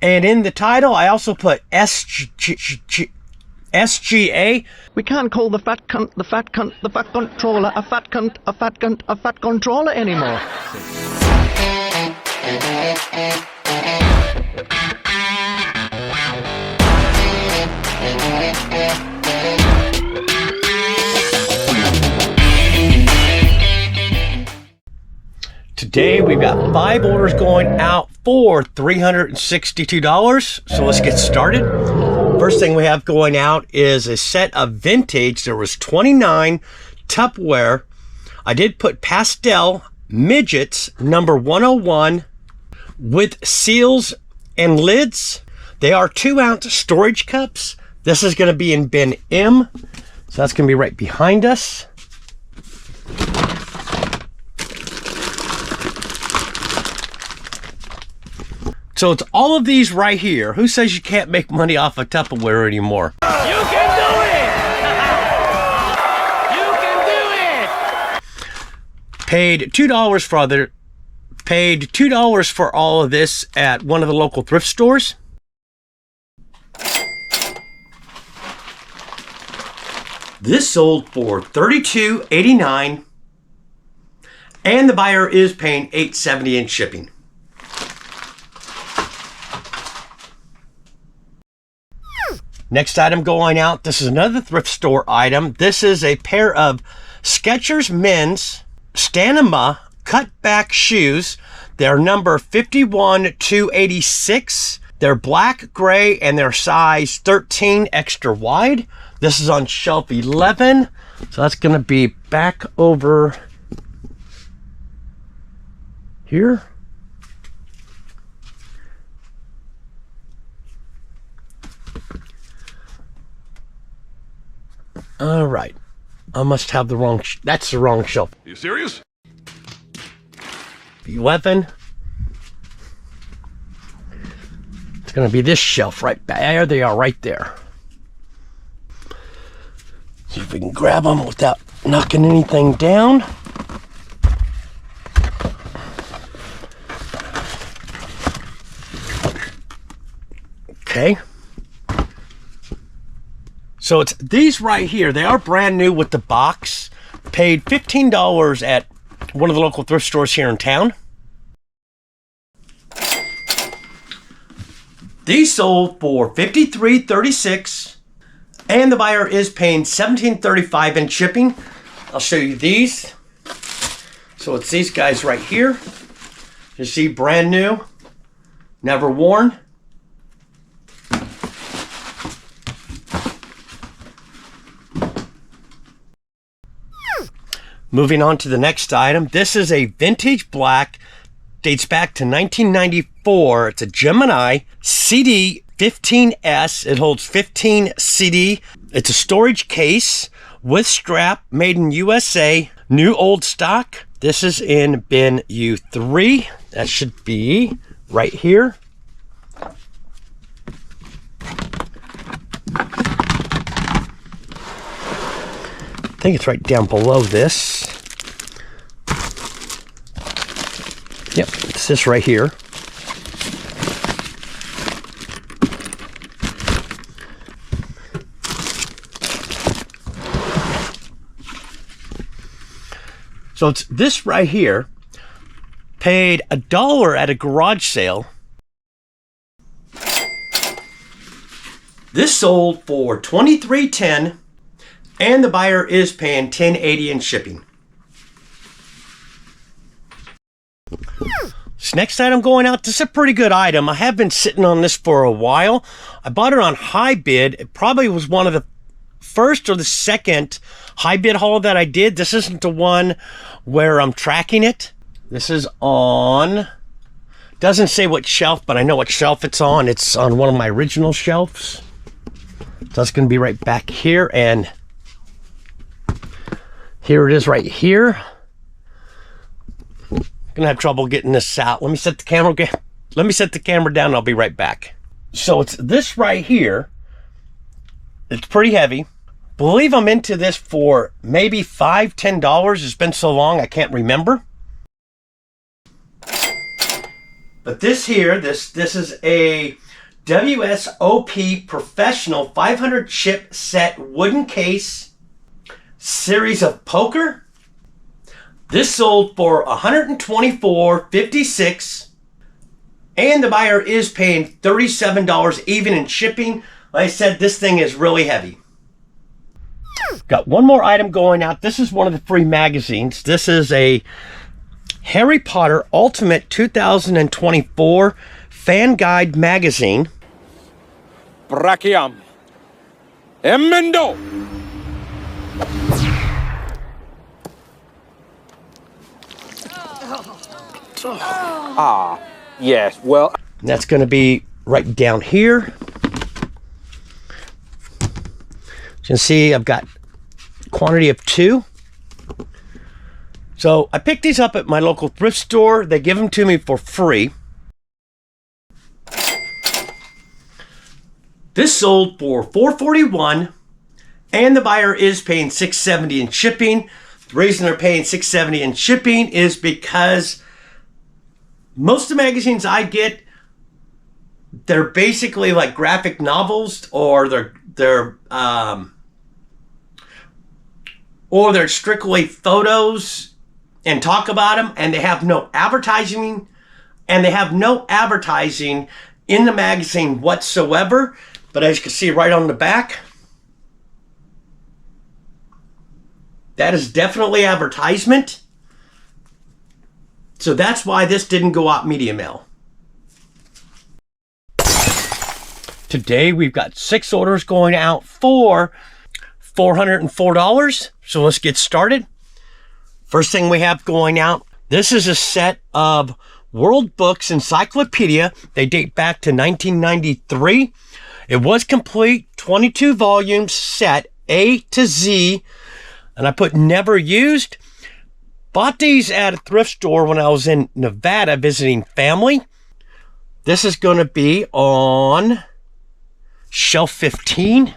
And in the title, I also put SGA. We can't call the fat cunt, the fat cunt, the fat controller, a fat cunt, a fat cunt, a fat controller anymore. Today we've got 5 orders going out for $362. So let's get started. First thing we have going out is a set of vintage. There was 29 Tupperware. I did put pastel midgets number 101 with seals and lids. They are 2-ounce storage cups. This is going to be in bin M. So that's going to be right behind us. So it's all of these right here. Who says you can't make money off of Tupperware anymore? You can do it! You can do it! Paid $2 for all of this at one of the local thrift stores. This sold for $32.89, and the buyer is paying $8.70 in shipping. Next item going out, this is another thrift store item. This is a pair of Skechers men's Stanima cutback shoes. They're number 51-286. They're black, gray, and they're size 13 extra wide. This is on shelf 11. So that's going to be back over here. All right, I must have the wrong, that's the wrong shelf. Are you serious? 11. It's gonna be this shelf right back. There they are, right there. See if we can grab them without knocking anything down. Okay. So it's these right here. They are brand new with the box. Paid $15 at one of the local thrift stores here in town. These sold for $53.36, and the buyer is paying $17.35 in shipping. I'll show you these. So it's these guys right here. You see, brand new, never worn. Moving on to the next item. This is a vintage black, dates back to 1994. It's a Gemini CD 15S. It holds 15 CD. It's a storage case with strap, made in USA, new old stock. This is in bin U3. That should be right here. I think it's right down below this. Yep, it's this right here. So it's this right here. Paid $1 at a garage sale. This sold for $23.10. And the buyer is paying $10.80 in shipping. This next item going out, this is a pretty good item. I have been sitting on this for a while. I bought it on high bid. It probably was one of the first or the second high bid haul that I did. This isn't the one where I'm tracking it. This is on, doesn't say what shelf, but I know what shelf it's on. It's on one of my original shelves. So that's going to be right back here, and here it is right here. Gonna have trouble getting this out. Let me set the camera down and I'll be right back. So it's this right here. It's pretty heavy. Believe I'm into this for maybe $5, $10. It's been so long I can't remember. But this here, this is a WSOP Professional 500 chip set wooden case series of poker. This sold for $124.56, and the buyer is paying $37 even in shipping. Like I said, this thing is really heavy. Got one more item going out. This is one of the free magazines. This is a Harry Potter Ultimate 2024 Fan Guide magazine. Brachiam. Emendo. Ah, yes, well. That's going to be right down here. You can see I've got quantity of 2. So I picked these up at my local thrift store. They give them to me for free. This sold for $441, and the buyer is paying $670 in shipping. The reason they're paying $670 in shipping is because most of the magazines I get, they're basically like graphic novels, or they're strictly photos and talk about them, and they have no advertising, in the magazine whatsoever. But as you can see right on the back, that is definitely advertisement. So that's why this didn't go out media mail. Today we've got 6 orders going out for $404. So let's get started. First thing we have going out, this is a set of World Books Encyclopedia. They date back to 1993. It was complete, 22 volumes set A to Z, and I put never used. Bought these at a thrift store when I was in Nevada visiting family. This is going to be on shelf 15.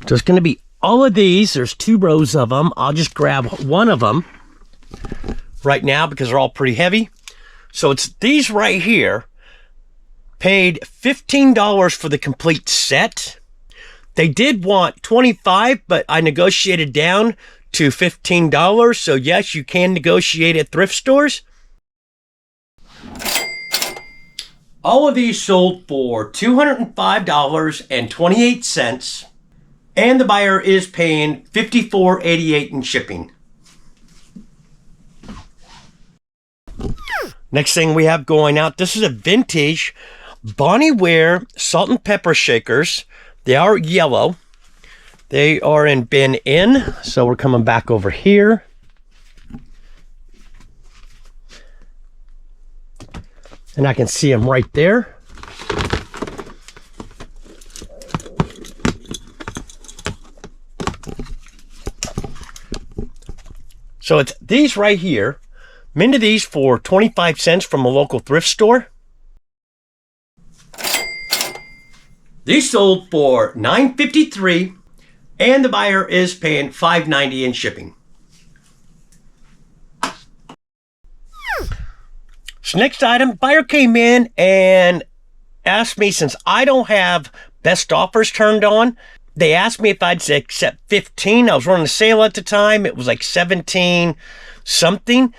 So it's going to be all of these. There's 2 rows of them. I'll just grab one of them right now because they're all pretty heavy. So it's these right here. Paid $15 for the complete set. They did want $25, but I negotiated down to $15. So yes, you can negotiate at thrift stores. All of these sold for $205.28, and the buyer is paying $54.88 in shipping. Next thing we have going out, this is a vintage Bonnie Ware salt and pepper shakers. They are yellow. They are in bin N, so we're coming back over here. And I can see them right there. So it's these right here. I'm into these for 25 cents from a local thrift store. These sold for $9.53, and the buyer is paying $5.90 in shipping. So next item, buyer came in and asked me, since I don't have best offers turned on, they asked me if I'd accept 15. I was running a sale at the time. It was like 17 something.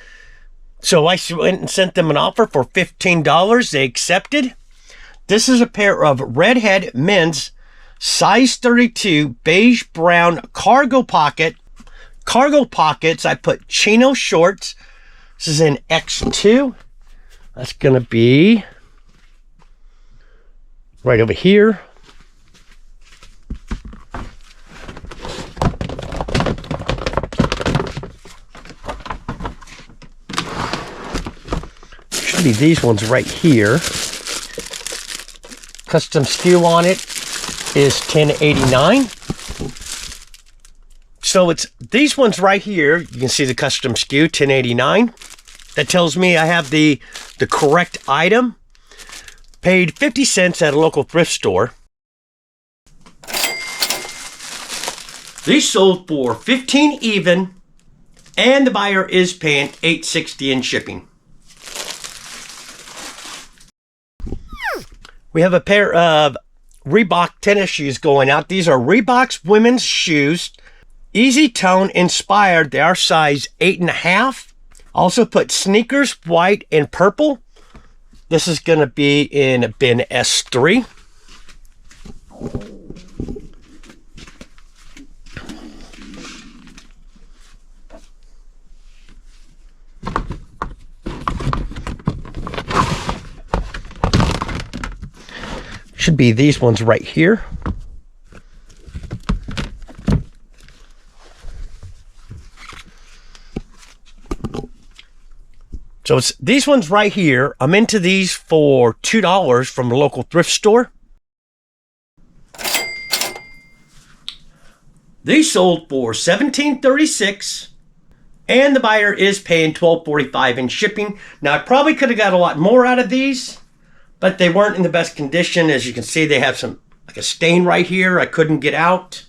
So I went and sent them an offer for $15. They accepted. This is a pair of Redhead men's size 32 beige brown cargo pockets. I put chino shorts. This is in X2. That's going to be right over here. Should be these ones right here. Custom SKU on it is $10.89. So it's these ones right here. You can see the custom SKU, $10.89. That tells me I have the correct item. Paid 50 cents at a local thrift store. These sold for $15 even, And the buyer is paying $8.60 in shipping. We have a pair of Reebok tennis shoes going out. These are Reebok's women's shoes. Easy tone inspired. They are size 8.5. Also put sneakers, white and purple. This is going to be in bin S3. Should be these ones right here. So it's these ones right here. I'm into these for $2 from a local thrift store. These sold for $17.36, and the buyer is paying $12.45 in shipping. Now I probably could have got a lot more out of these, but they weren't in the best condition. As you can see, they have some, like a stain right here I couldn't get out.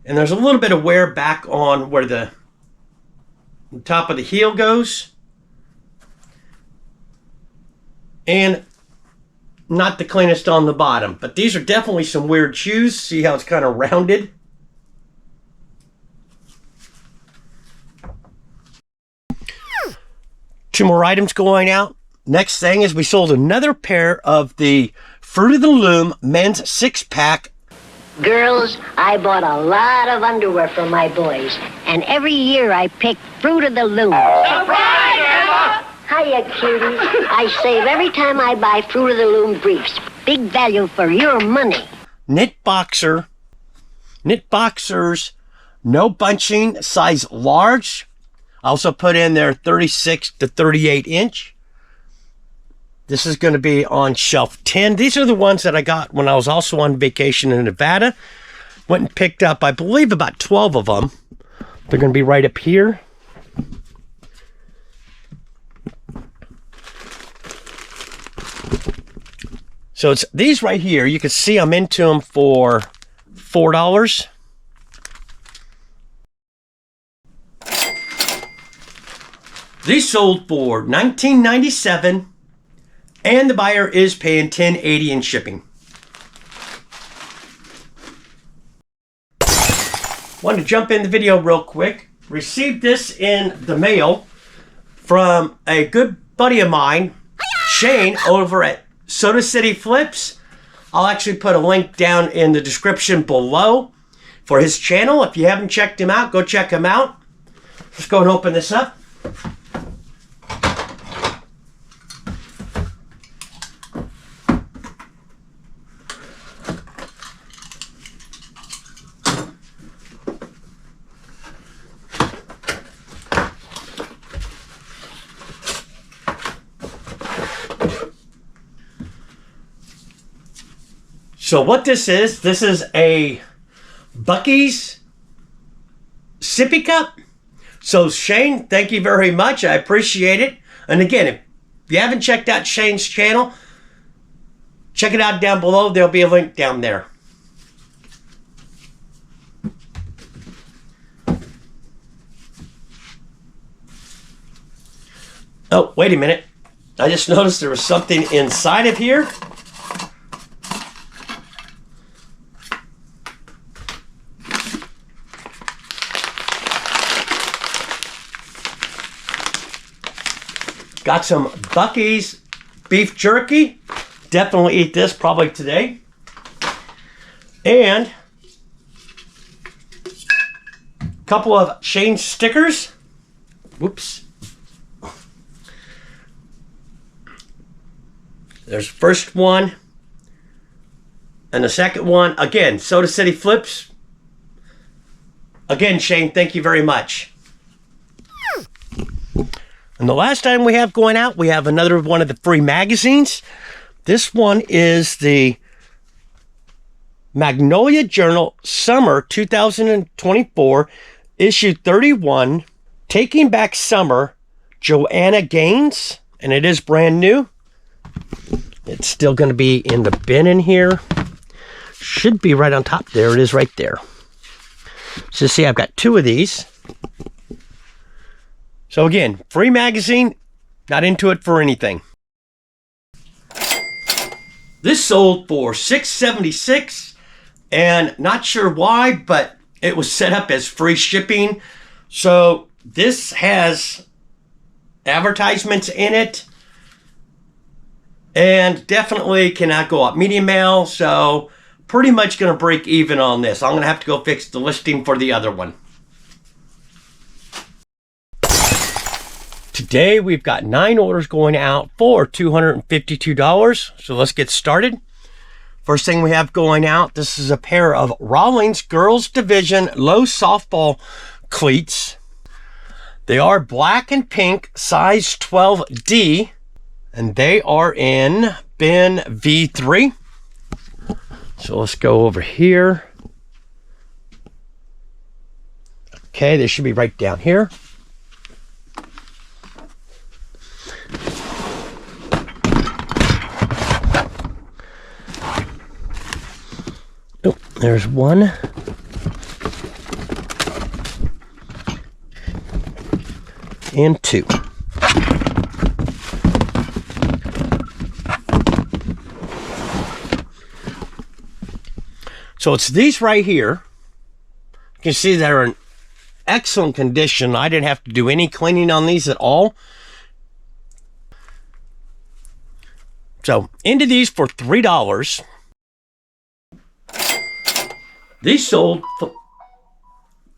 And there's a little bit of wear back on where the top of the heel goes. And not the cleanest on the bottom. But these are definitely some weird shoes. See how it's kind of rounded? Two more items going out. Next thing is we sold another pair of the Fruit of the Loom men's 6-pack. Girls, I bought a lot of underwear for my boys, and every year I pick Fruit of the Loom. Surprise, Emma! Hiya, cuties. I save every time I buy Fruit of the Loom briefs. Big value for your money. Knit boxers, no bunching, size large. I also put in there 36 to 38 inch. This is going to be on shelf 10. These are the ones that I got when I was also on vacation in Nevada. Went and picked up, I believe, about 12 of them. They're going to be right up here. So it's these right here. You can see I'm into them for $4. These sold for $19.97. And the buyer is paying $10.80 in shipping. Want to jump in the video real quick. Received this in the mail from a good buddy of mine, Shane, over at Soda City Flips. I'll actually put a link down in the description below for his channel. If you haven't checked him out, go check him out. Let's go and open this up. So what this is a Buc-ee's sippy cup. So Shane, thank you very much. I appreciate it. And again, if you haven't checked out Shane's channel, check it out down below. There'll be a link down there. Oh, wait a minute. I just noticed there was something inside of here. Got some Buc-ee's beef jerky. Definitely eat this probably today. And a couple of Shane stickers. Whoops. There's the first one. And the second one. Again, Soda City Flips. Again, Shane, thank you very much. And the last item we have going out, we have another one of the free magazines. This one is the Magnolia Journal Summer 2024, issue 31, Taking Back Summer, Joanna Gaines, and it is brand new. It's still going to be in the bin in here. Should be right on top. There it is right there. So see, I've got two of these. So again, free magazine, not into it for anything. This sold for $6.76, and not sure why, but it was set up as free shipping. So this has advertisements in it, and definitely cannot go up medium mail. So pretty much going to break even on this. I'm going to have to go fix the listing for the other one. Today we've got 9 orders going out for $252. So let's get started. First thing we have going out, this is a pair of Rawlings Girls Division low softball cleats. They are black and pink, size 12D, and they are in bin V3. So let's go over here. Okay, they should be right down here. Oh, there's one. And 2. So it's these right here. You can see they're in excellent condition. I didn't have to do any cleaning on these at all. So into these for $3. These sold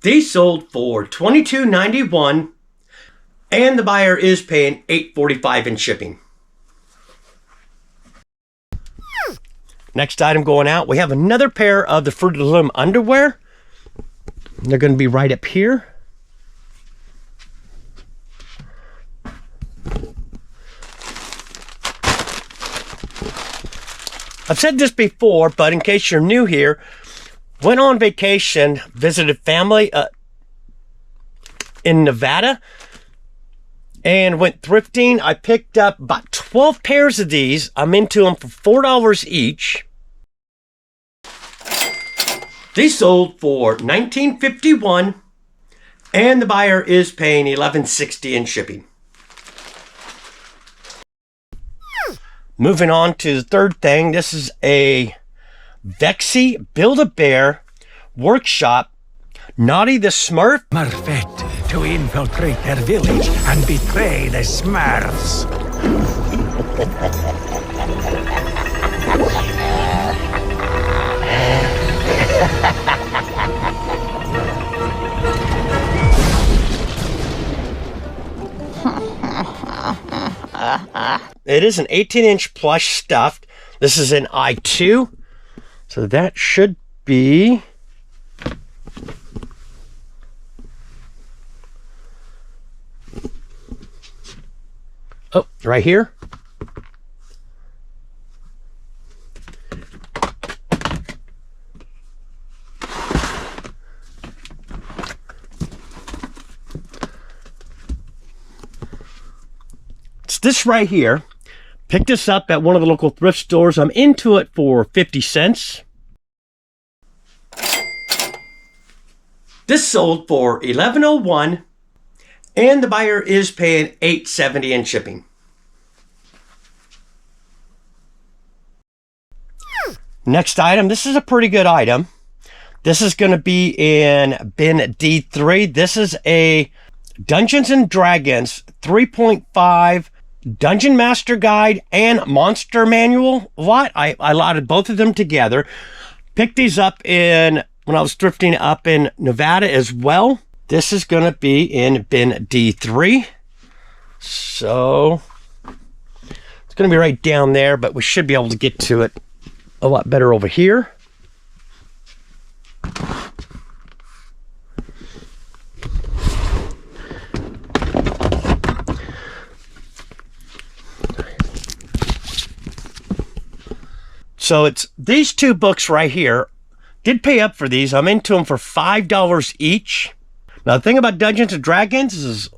for $22.91, and the buyer is paying $8.45 in shipping. Next item going out, we have another pair of the Fruit of the Loom underwear. They're going to be right up here. I've said this before, but in case you're new here, went on vacation, visited family in Nevada, and went thrifting. I picked up about 12 pairs of these. I'm into them for $4 each. These sold for $19.51, and the buyer is paying $11.60 in shipping. Moving on to the third thing, this is a Vexy Build-A-Bear Workshop Naughty the Smurf. Perfect to infiltrate their village and betray the Smurfs. It is an 18-inch plush stuffed. This is an I2. So that should be... oh, right here. It's this right here. Picked this up at one of the local thrift stores. I'm into it for 50 cents. This sold for $11.01, and the buyer is paying $8.70 in shipping. Next item, this is a pretty good item. This is going to be in bin D3. This is a Dungeons and Dragons 3.5 Dungeon Master Guide and Monster Manual lot. I allotted both of them together. Picked these up when I was thrifting up in Nevada as well. This is going to be in bin D3. So it's going to be right down there, but we should be able to get to it a lot better over here. So it's these two books right here. Did pay up for these. I'm into them for $5 each. Now the thing about Dungeons and Dragons is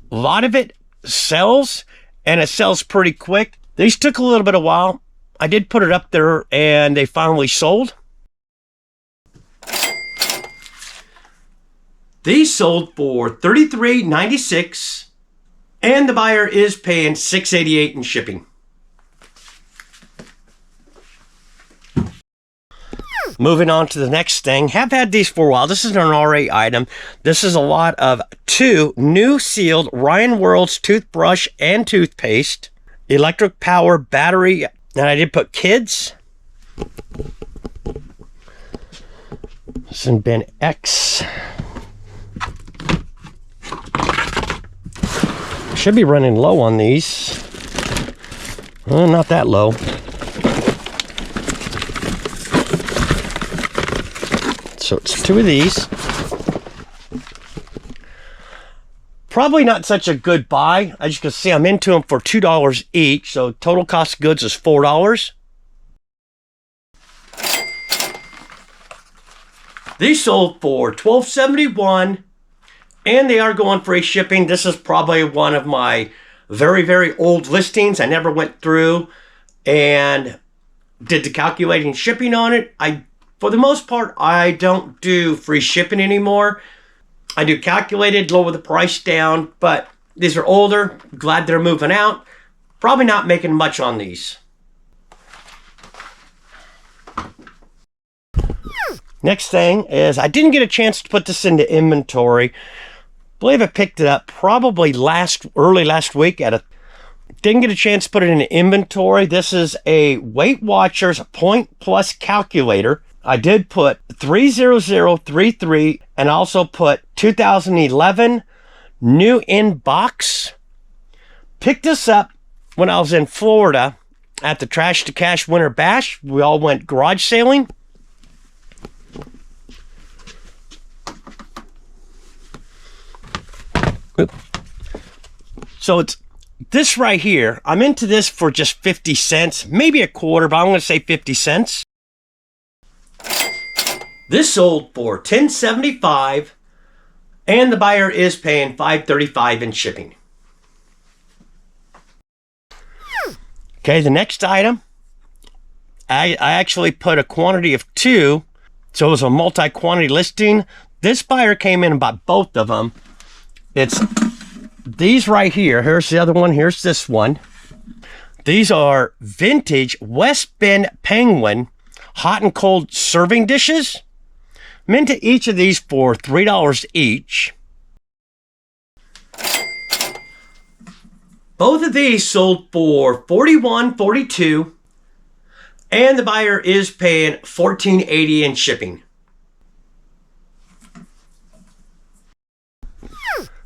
a lot of it sells, and it sells pretty quick. These took a little bit of while. I did put it up there and they finally sold. These sold for $33.96, And the buyer is paying $6.88 in shipping. Moving on to the next thing. Have had these for a while. This is an RA item. This is a lot of 2 new sealed Ryan World's toothbrush and toothpaste. Electric power battery. And I did put kids. This is in bin X. Should be running low on these. Not that low. So it's 2 of these. Probably not such a good buy. As you can see, I'm into them for $2 each. So total cost of goods is $4. These sold for $12.71. And they are going free shipping. This is probably one of my very, very old listings. I never went through and did the calculating shipping on it. For the most part, I don't do free shipping anymore. I do calculated, lower the price down, but these are older. Glad they're moving out. Probably not making much on these. Next thing is, I didn't get a chance to put this into inventory. I believe I picked it up probably early last week didn't get a chance to put it into inventory. This is a Weight Watchers Point Plus calculator. I did put 30033 and also put 2011 new in box. Picked this up when I was in Florida at the Trash to Cash Winter Bash. We all went garage sailing. So it's this right here. I'm into this for just 50 cents, maybe a quarter, but I'm going to say 50 cents. This sold for $10.75, and the buyer is paying $5.35 in shipping. Okay, the next item, I actually put a quantity of 2, so it was a multi-quantity listing. This buyer came in and bought both of them. It's these right here. Here's the other one. Here's this one. These are vintage West Bend Penguin hot and cold serving dishes. I'm into each of these for $3 each. Both of these sold for $41.42, and the buyer is paying $14.80 in shipping.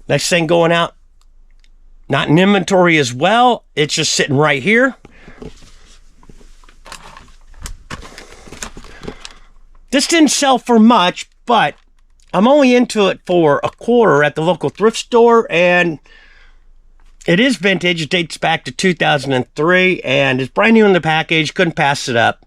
Next thing going out, not in inventory as well. It's just sitting right here. This didn't sell for much, but I'm only into it for a quarter at the local thrift store, and it is vintage. It dates back to 2003, and it's brand new in the package. Couldn't pass it up.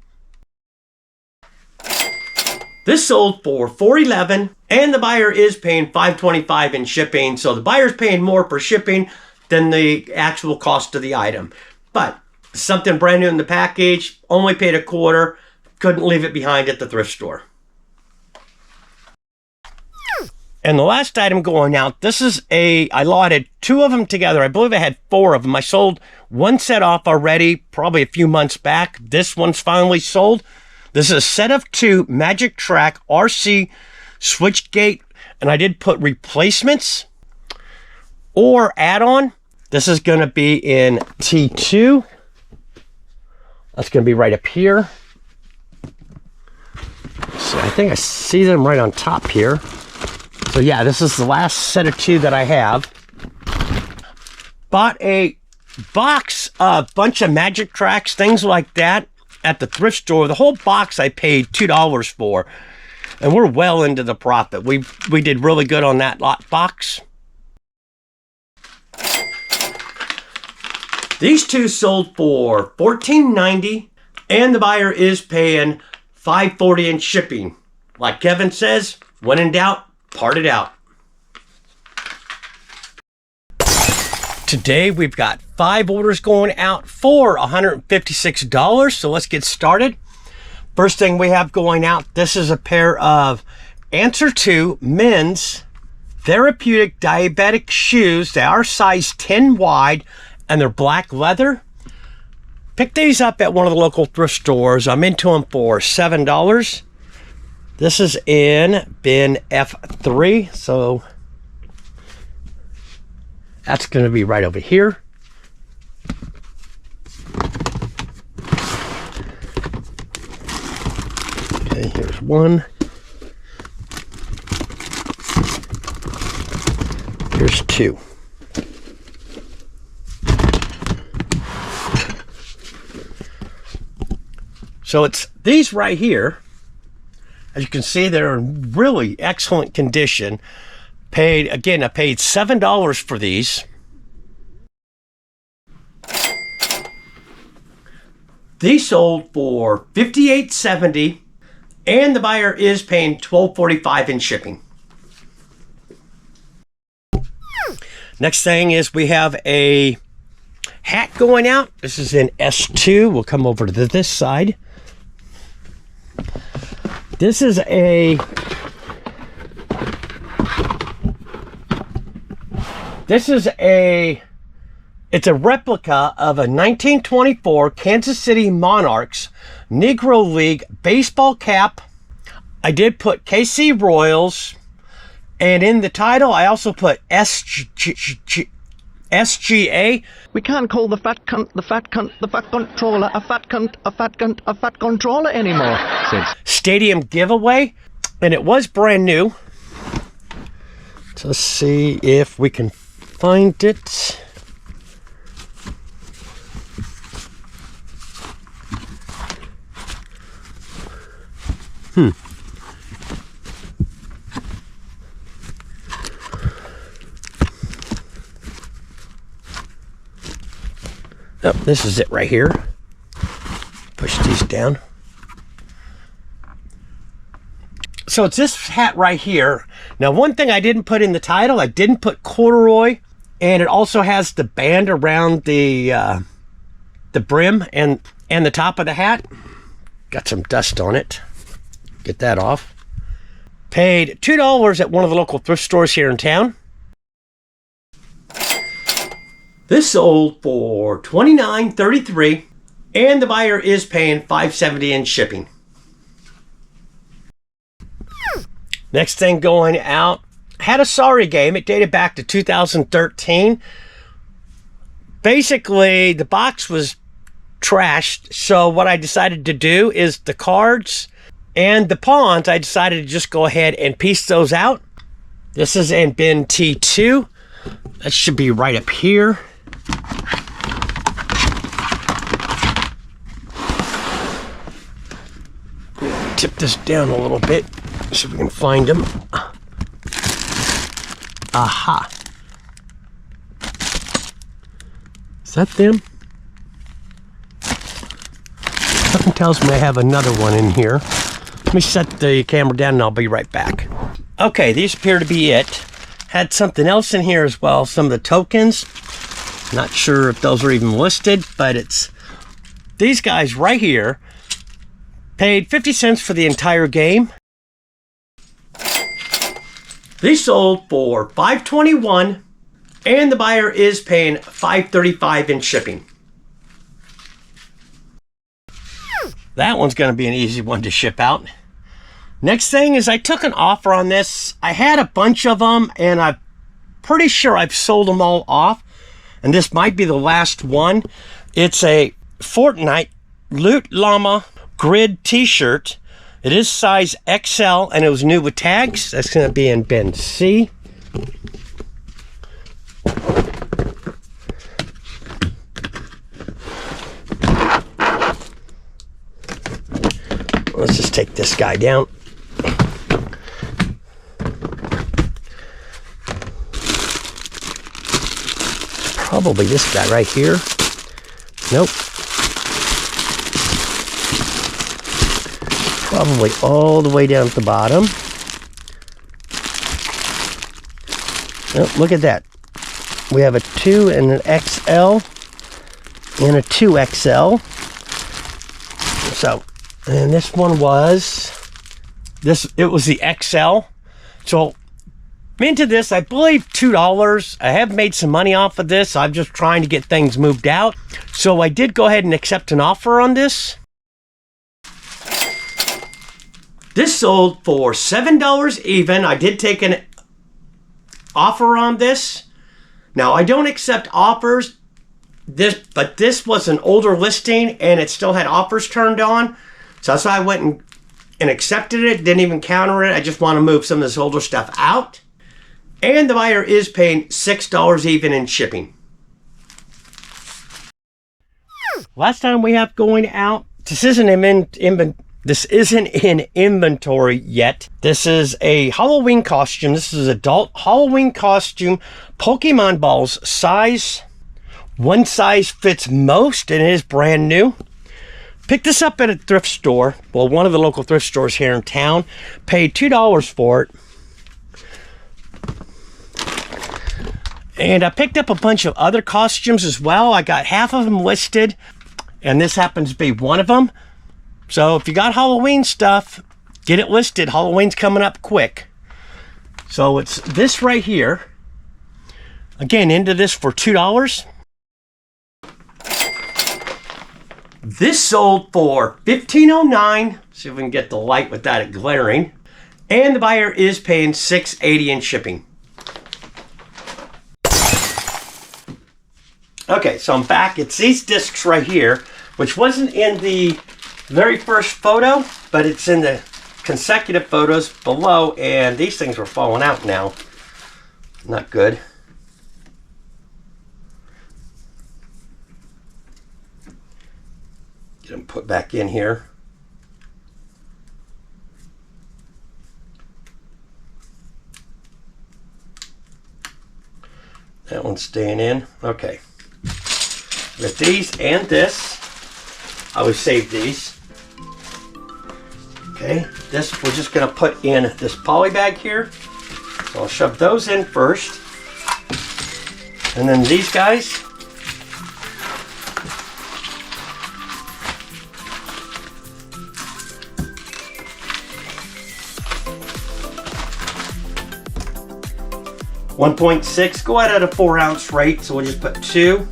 This sold for $4.11, and the buyer is paying $5.25 in shipping. So the buyer's paying more for shipping than the actual cost of the item. But something brand new in the package, only paid a quarter, couldn't leave it behind at the thrift store. And the last item going out, this is I lotted 2 of them together. I believe I had 4 of them. I sold one set off already, probably a few months back. This one's finally sold. This is a set of 2 Magic Track RC switchgate, and I did put replacements or add-on. This is going to be in T2. That's going to be right up here. So I think I see them right on top here. So yeah, this is the last set of 2 that I have. Bought a box, a bunch of Magic Tracks, things like that at the thrift store. The whole box I paid $2 for, and we're well into the profit. We did really good on that lot box. These 2 sold for $14.90, and the buyer is paying $5.40 in shipping. Like Kevin says, when in doubt, part it out. Today we've got 5 orders going out for $156, so let's get started. First thing we have going out, this is a pair of Answer 2 men's therapeutic diabetic shoes. They are size 10 wide and they're black leather. Pick these up at one of the local thrift stores. I'm into them for $7. This is in bin F3, so that's going to be right over here. Okay, here's one. Here's two. So it's these right here. As you can see, they're in really excellent condition. I paid $7 for these. These sold for $58.70, and the buyer is paying $12.45 in shipping. Next thing is we have a hat going out. This is in S2. We'll come over to this side. This is it's a replica of a 1924 Kansas City Monarchs Negro League baseball cap. I did put KC Royals, and in the title I also put SGA. We can't call the fat cunt, the fat cunt, the fat controller, a fat cunt, a fat cunt, a fat controller anymore. Stadium giveaway, and it was brand new. So let's see if we can find it. Oh, this is it right here. Push these down. So it's this hat right here. Now, one thing I didn't put in the title, I didn't put corduroy, and it also has the band around the brim and the top of the hat. Got some dust on it. Get that off. Paid $2 at one of the local thrift stores here in town. This sold for $29.33, and the buyer is paying $5.70 in shipping. Next thing going out, had a sorry game. It dated back to 2013. Basically, the box was trashed, so what I decided to do is the cards and the pawns, I decided to just go ahead and piece those out. This is in bin T2. That should be right up here. Tip this down a little bit, see if we can find them. Aha. Is that them? Something tells me I have another one in here. Let me set the camera down and I'll be right back. Okay, these appear to be it. Had something else in here as well, some of the tokens. Not sure if those are even listed, but it's these guys right here. Paid 50 cents for the entire game. These sold for $5.21, and the buyer is paying $5.35 in shipping. That one's going to be an easy one to ship out. Next thing is I took an offer on this. I had a bunch of them, and I'm pretty sure I've sold them all off. And this might be the last one. It's a Fortnite Loot Llama grid t-shirt. It is size XL, and it was new with tags. That's going to be in bin C. Let's just take this guy down. Probably this guy right here. Nope. Probably all the way down at the bottom. Oh, look at that. We have a 2 and an XL and a 2XL. So, and this one was, it was the XL. So I'm into this, I believe, $2. I have made some money off of this. I'm just trying to get things moved out. So I did go ahead and accept an offer on this. This sold for $7 even. I did take an offer on this. Now, I don't accept offers, but this was an older listing and it still had offers turned on. So that's why I went and accepted it, didn't even counter it. I just want to move some of this older stuff out. And the buyer is paying $6 even in shipping. Last time we have going out, this isn't in inventory yet. This is a Halloween costume. This is adult Halloween costume. Pokemon balls size. One size fits most and it is brand new. Picked this up at a thrift store. Well, one of the local thrift stores here in town. Paid $2 for it. And I picked up a bunch of other costumes as well. I got half of them listed, and this happens to be one of them. So if you got Halloween stuff, get it listed. Halloween's coming up quick. So it's this right here. Again, into this for $2. This sold for $15.09. See if we can get the light without it glaring. And the buyer is paying $6.80 in shipping. Okay, so I'm back. It's these discs right here, which wasn't in the very first photo, but it's in the consecutive photos below, and these things were falling out now. Not good. Get them put back in here. That one's staying in. Okay. With these and this, I would save these. Okay, this we're just going to put in this poly bag here. So I'll shove those in first. And then these guys. .6, go out at a 4-ounce rate. So we'll just put 2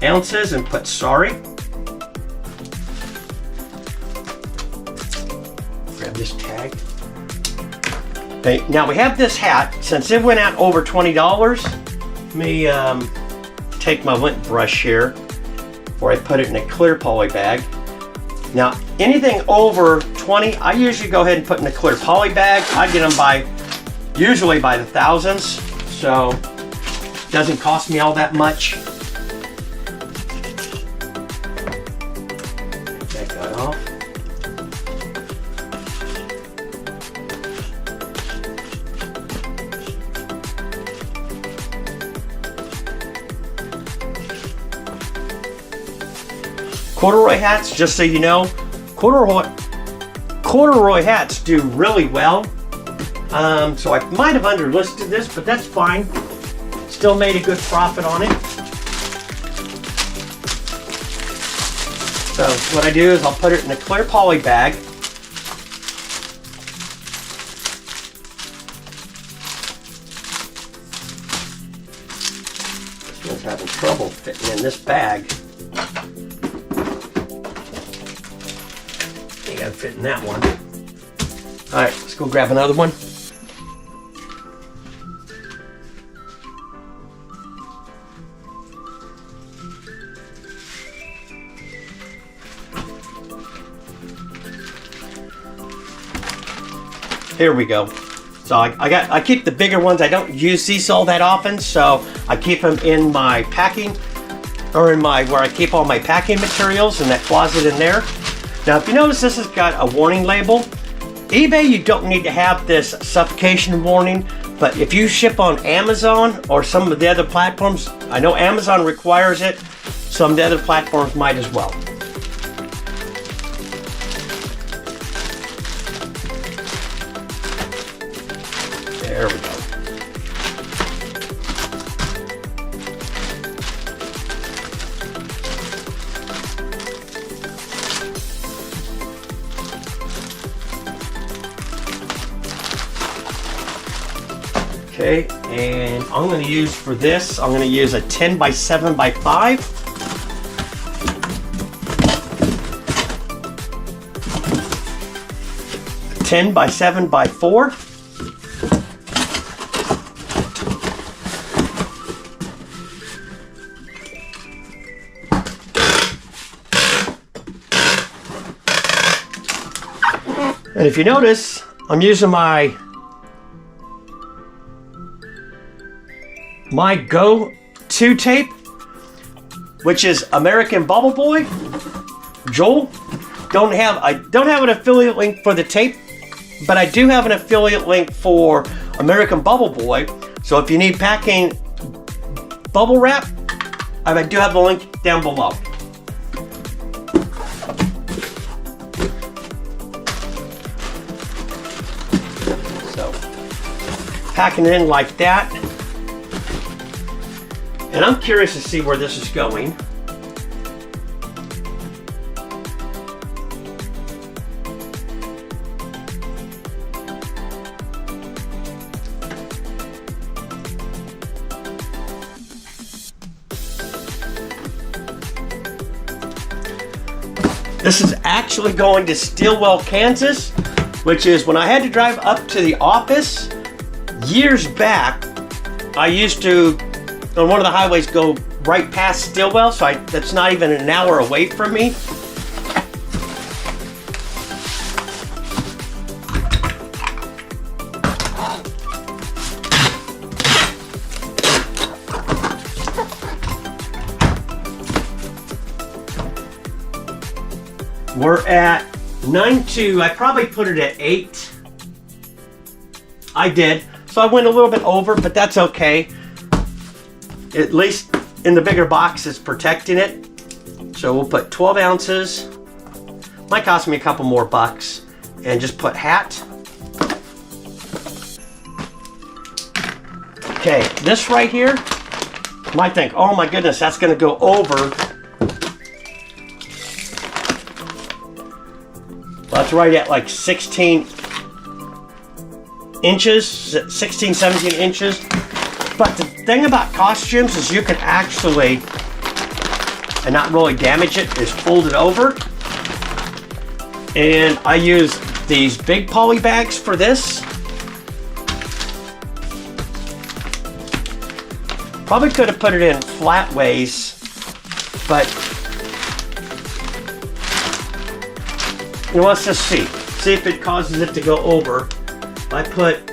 ounces and put sorry. Grab this tag. Okay, now we have this hat. Since it went out over $20, let me take my lint brush here before I put it in a clear poly bag. Now, anything over 20, I usually go ahead and put in a clear poly bag. I get them usually by the thousands, so it doesn't cost me all that much. Take that off. Corduroy hats, just so you know, corduroy hats do really well. So I might have underlisted this, but that's fine. Still made a good profit on it. So what I do is I'll put it in a clear poly bag. This one's having trouble fitting in this bag. You gotta fit in that one. All right, let's go grab another one. Here we go. So I keep the bigger ones. I don't use these all that often, so I keep them in my packing, or in my where I keep all my packing materials in that closet in there. Now, if you notice, this has got a warning label. eBay, you don't need to have this suffocation warning, but if you ship on Amazon or some of the other platforms, I know Amazon requires it, some of the other platforms might as well. There we go. Okay, and I'm going to use for this, I'm going to use a 10 by 7 by 5. A 10 by 7 by 4. And if you notice, I'm using my go-to tape, which is American Bubble Boy. Joel, I don't have an affiliate link for the tape, but I do have an affiliate link for American Bubble Boy. So if you need packing bubble wrap, I do have the link down below. So packing it in like that. And I'm curious to see where this is going. This is actually going to Stillwell, Kansas, which is when I had to drive up to the office years back. I used to, on one of the highways, go right past Stillwell, so that's not even an hour away from me. We're at 9.2. I probably put it at 8. I did. So I went a little bit over, but that's okay. At least in the bigger box, it's protecting it. So we'll put 12 ounces. Might cost me a couple more bucks. And just put hat. Okay, this right here, you might think, oh my goodness, that's gonna go over. That's right at like 16 inches, 16, 17 inches. But the thing about costumes is you can actually, and not really damage it, is fold it over. And I use these big poly bags for this. Probably could have put it in flat ways, but you know, let's just see. See if it causes it to go over. If I put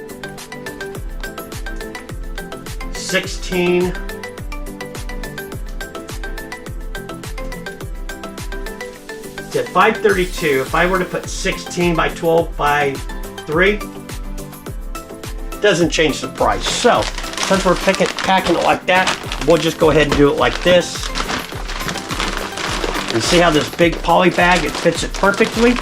16, it's at 532. If I were to put 16 by 12 by 3, it doesn't change the price. So, since we're packing it like that, we'll just go ahead and do it like this. And see how this big poly bag, it fits it perfectly.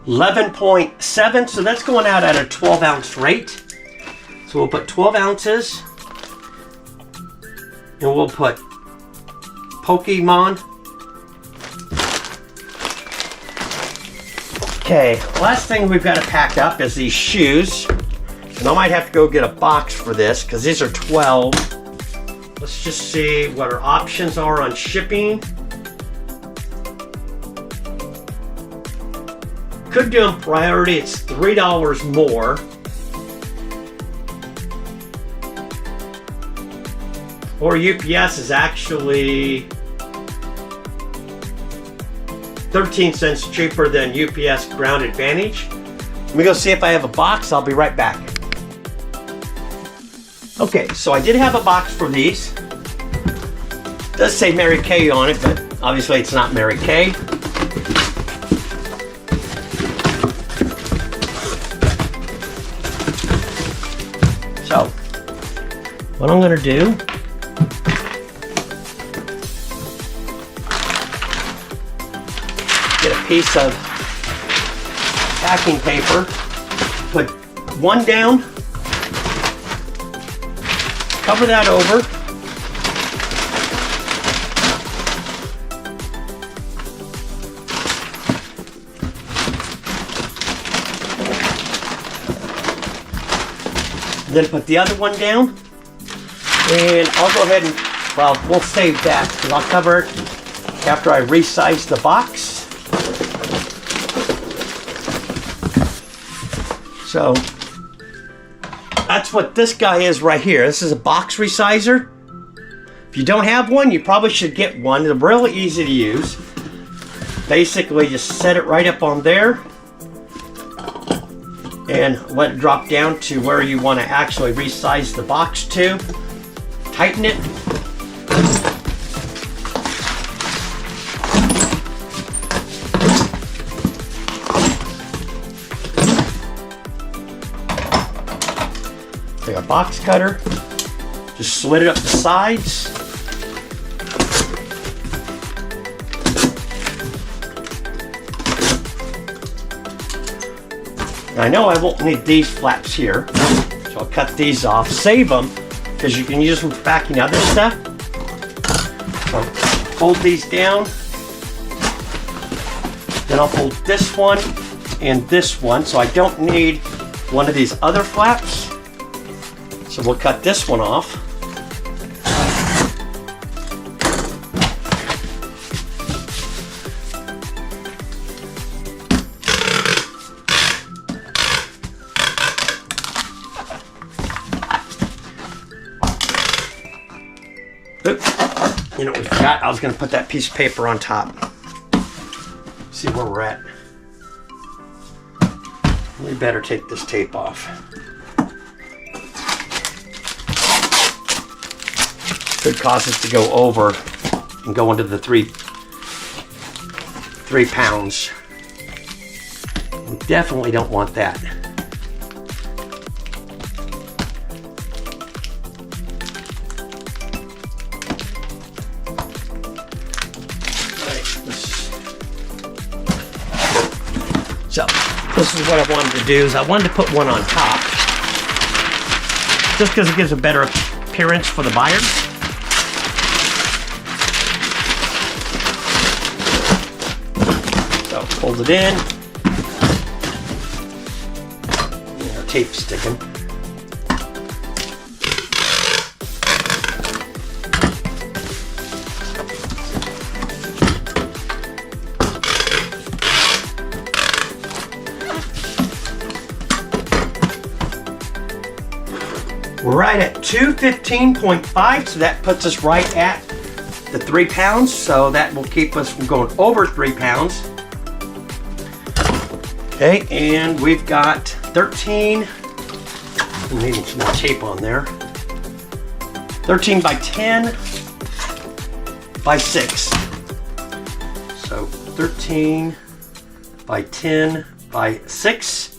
$11.7, so that's going out at a 12-ounce rate. So we'll put 12 ounces, and we'll put Pokemon. Okay, last thing we've got to pack up is these shoes. And I might have to go get a box for this because these are 12. Let's just see what our options are on shipping. Could do them priority, it's $3 more. Or UPS is actually 13 cents cheaper than UPS Ground Advantage. Let me go see if I have a box. I'll be right back. Okay, so I did have a box for these. It does say Mary Kay on it, but obviously it's not Mary Kay. So, what I'm going to do, get a piece of packing paper, put one down. Cover that over. Then put the other one down. And I'll go ahead and, well, we'll save that because I'll cover it after I resize the box. So that's what this guy is right here. This is a box resizer. If you don't have one, you probably should get one. They're really easy to use. Basically, just set it right up on there and let it drop down to where you want to actually resize the box to. Tighten it. Take a box cutter, just slit it up the sides. I know I won't need these flaps here, so I'll cut these off. Save them, because you can use them for backing other stuff. So fold these down. Then I'll fold this one and this one, so I don't need one of these other flaps. So we'll cut this one off. Oops. You know what we forgot? I was going to put that piece of paper on top. See where we're at. We better take this tape off. Could cause it to go over and go into the 3 pounds. We definitely don't want that. So this is what I wanted to do, is I wanted to put one on top, just because it gives a better appearance for the buyer. So fold it in. And our tape's sticking. We're right at 215.5, so that puts us right at the 3 pounds. So that will keep us from going over 3 pounds. Okay, and we've got 13. I'm needing some more tape on there. 13 by 10 by 6. So 13 by 10 by 6.